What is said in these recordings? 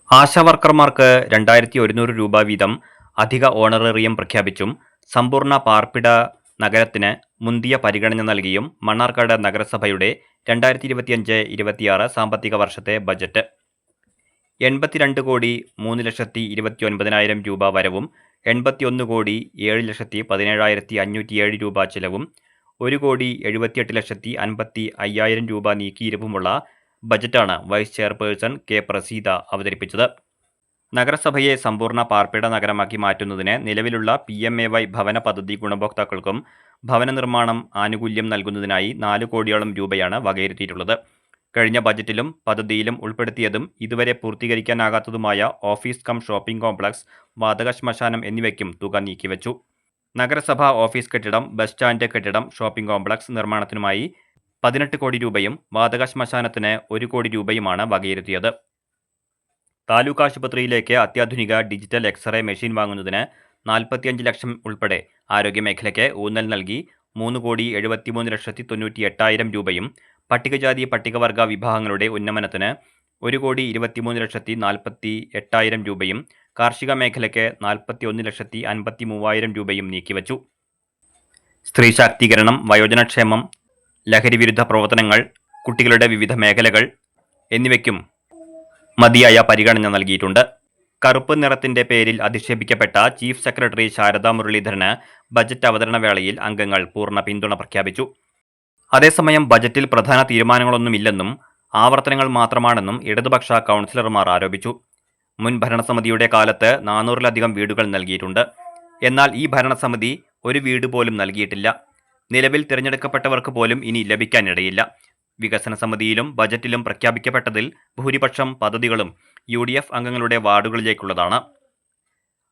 ആശാവർക്കർമാർക്ക് 2100 രൂപ വീതം അധിക ഓണറേറിയം പ്രഖ്യാപിച്ചും സമ്പൂർണ്ണ പാർപ്പിട നഗരത്തിന് മുന്തിയ പരിഗണന നൽകിയും മണ്ണാർക്കാട് നഗരസഭയുടെ 2025-26 സാമ്പത്തിക വർഷത്തെ ബജറ്റ് 82,03,29,000 രൂപ വരവും 81,07,17,507 രൂപ ചെലവും 1,78,55,000 രൂപ നീക്കിയിരിപ്പുമുള്ള ബജറ്റാണ് വൈസ് ചെയർപേഴ്സൺ കെ പ്രസീത അവതരിപ്പിച്ചത്. നഗരസഭയെ സമ്പൂർണ്ണ പാർപ്പിട നഗരമാക്കി മാറ്റുന്നതിന് നിലവിലുള്ള PMAY ഭവന പദ്ധതി ഗുണഭോക്താക്കൾക്കും ഭവന നിർമ്മാണം ആനുകൂല്യം നൽകുന്നതിനായി 4 കോടിയോളം രൂപയാണ് വകയിരുത്തിയിട്ടുള്ളത്. കഴിഞ്ഞ ബജറ്റിലും പദ്ധതിയിലും ഉൾപ്പെടുത്തിയതും ഇതുവരെ പൂർത്തീകരിക്കാനാകാത്തതുമായ ഓഫീസ് കം ഷോപ്പിംഗ് കോംപ്ലക്സ്, വാതക ശ്മശാനം എന്നിവയ്ക്കും തുക നീക്കിവച്ചു. നഗരസഭാ ഓഫീസ് കെട്ടിടം, ബസ് സ്റ്റാൻഡ് കെട്ടിടം, ഷോപ്പിംഗ് കോംപ്ലക്സ് നിർമ്മാണത്തിനുമായി 18 കോടി രൂപയും വാതക ശ്മശാനത്തിന് 1 കോടി രൂപയുമാണ് വകയിരുത്തിയത്. താലൂക്ക് ആശുപത്രിയിലേക്ക് അത്യാധുനിക ഡിജിറ്റൽ എക്സ്റേ മെഷീൻ വാങ്ങുന്നതിന് 45 ലക്ഷം ഉൾപ്പെടെ ആരോഗ്യമേഖലയ്ക്ക് ഊന്നൽ നൽകി 3,73,98,000 രൂപയും പട്ടികജാതി പട്ടികവർഗ വിഭാഗങ്ങളുടെ ഉന്നമനത്തിന് 1,23,48,000 രൂപയും കാർഷിക മേഖലയ്ക്ക് 41,53,000 രൂപയും നീക്കിവച്ചു. സ്ത്രീ ശാക്തീകരണം, വയോജനക്ഷേമം, ലഹരിവിരുദ്ധ പ്രവർത്തനങ്ങൾ, കുട്ടികളുടെ വിവിധ മേഖലകൾ എന്നിവയ്ക്കും മതിയായ പരിഗണന നൽകിയിട്ടുണ്ട്. കറുപ്പ് നിറത്തിന്റെ പേരിൽ അധിക്ഷേപിക്കപ്പെട്ട ചീഫ് സെക്രട്ടറി ശാരദാ മുരളീധരന് ബജറ്റ് അവതരണ വേളയിൽ അംഗങ്ങൾ പൂർണ്ണ പിന്തുണ പ്രഖ്യാപിച്ചു. അതേസമയം ബജറ്റിൽ പ്രധാന തീരുമാനങ്ങളൊന്നുമില്ലെന്നും ആവർത്തനങ്ങൾ മാത്രമാണെന്നും ഇടതുപക്ഷ കൗൺസിലർമാർ ആരോപിച്ചു. മുൻ ഭരണസമിതിയുടെ കാലത്ത് 400-ലധികം വീടുകൾ നൽകിയിട്ടുണ്ട്. എന്നാൽ ഈ ഭരണസമിതി ഒരു വീട് പോലും നൽകിയിട്ടില്ല. നിലവിൽ തിരഞ്ഞെടുക്കപ്പെട്ടവർക്ക് പോലും ഇനി ലഭിക്കാനിടയില്ല. വികസന സമിതിയിലും ബജറ്റിലും പ്രഖ്യാപിക്കപ്പെട്ടതിൽ ഭൂരിപക്ഷം പദ്ധതികളും UDF അംഗങ്ങളുടെ വാർഡുകളിലേക്കുള്ളതാണ്.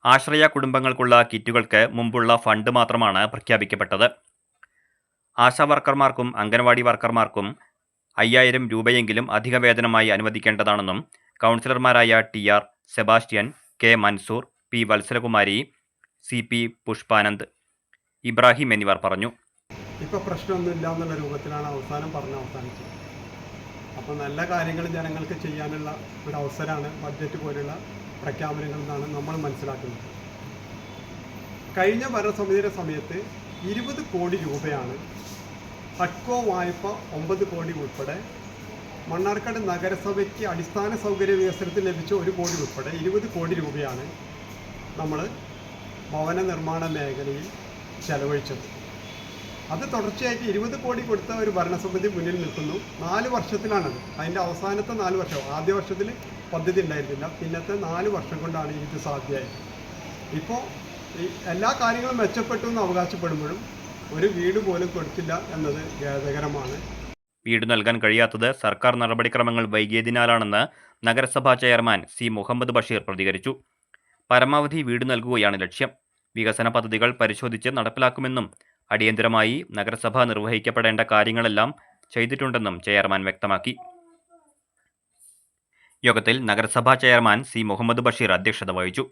ആശ്രയ കുടുംബങ്ങൾക്കുള്ള കിറ്റുകൾക്ക് മുമ്പുള്ള ഫണ്ട് മാത്രമാണ് പ്രഖ്യാപിക്കപ്പെട്ടത്. ആശാവർക്കർമാർക്കും അംഗൻവാടി വർക്കർമാർക്കും 5,000 രൂപയെങ്കിലും അധിക വേതനമായി അനുവദിക്കേണ്ടതാണെന്നും കൗൺസിലർമാരായ TR Sebastian, K Mansoor, P Vatsalakumari, CP Pushpanand, Ibrahim എന്നിവർ പറഞ്ഞു. ഇപ്പോൾ പ്രശ്നമൊന്നുമില്ല എന്നുള്ള രൂപത്തിലാണ് അവസാനിച്ചത്. അപ്പോൾ നല്ല കാര്യങ്ങൾ ജനങ്ങൾക്ക് ചെയ്യാനുള്ള ഒരു അവസരമാണ് ബഡ്ജറ്റ് പോലുള്ള പ്രഖ്യാപനങ്ങൾ എന്നാണ് നമ്മൾ മനസ്സിലാക്കുന്നത്. കഴിഞ്ഞ ഭരണസമിതിയുടെ സമയത്ത് 20 കോടി രൂപയാണ് ഹഡ്കോ വായ്പ 9 കോടി ഉൾപ്പെടെ മണ്ണാർക്കാട് നഗരസഭയ്ക്ക് അടിസ്ഥാന സൗകര്യ വികസനത്തിൽ ലഭിച്ച 1 കോടി ഉൾപ്പെടെ 20 കോടി രൂപയാണ് നമ്മൾ ഭവന നിർമ്മാണ മേഖലയിൽ ചെലവഴിച്ചത്. അത് തുടർച്ചയായിട്ട് 20 കോടി കൊടുത്ത ഒരു ഭരണസമിതി മുന്നിൽ നിൽക്കുന്നു. 4 വർഷത്തിലാണത്. അതിൻ്റെ അവസാനത്തെ 4 വർഷം, ആദ്യ വർഷത്തിൽ പദ്ധതി ഉണ്ടായിരുന്നില്ല, പിന്നത്തെ 4 വർഷം കൊണ്ടാണ് ഇത് സാധ്യമായത്. ഇപ്പോൾ എല്ലാ കാര്യങ്ങളും മെച്ചപ്പെട്ടു എന്ന് അവകാശപ്പെടുമ്പോഴും ഒരു വീട് പോലും കൊടുത്തില്ല എന്നത് ഖേദകരമാണ്. വീട് നൽകാൻ കഴിയാത്തത് സർക്കാർ നടപടിക്രമങ്ങൾ വൈകിയതിനാലാണെന്ന് നഗരസഭാ ചെയർമാൻ C. മുഹമ്മദ് ബഷീർ പ്രതികരിച്ചു. പരമാവധി വീട് നൽകുകയാണ് ലക്ഷ്യം. വികസന പദ്ധതികൾ പരിശോധിച്ച് നടപ്പിലാക്കുമെന്നും അടിയന്തരമായി നഗരസഭ നിർവഹിക്കപ്പെടേണ്ട കാര്യങ്ങളെല്ലാം ചെയ്തിട്ടുണ്ടെന്നും ചെയർമാൻ വ്യക്തമാക്കി. യോഗത്തിൽ നഗരസഭാ ചെയർമാൻ C. മുഹമ്മദ് ബഷീർ അധ്യക്ഷത വഹിച്ചു.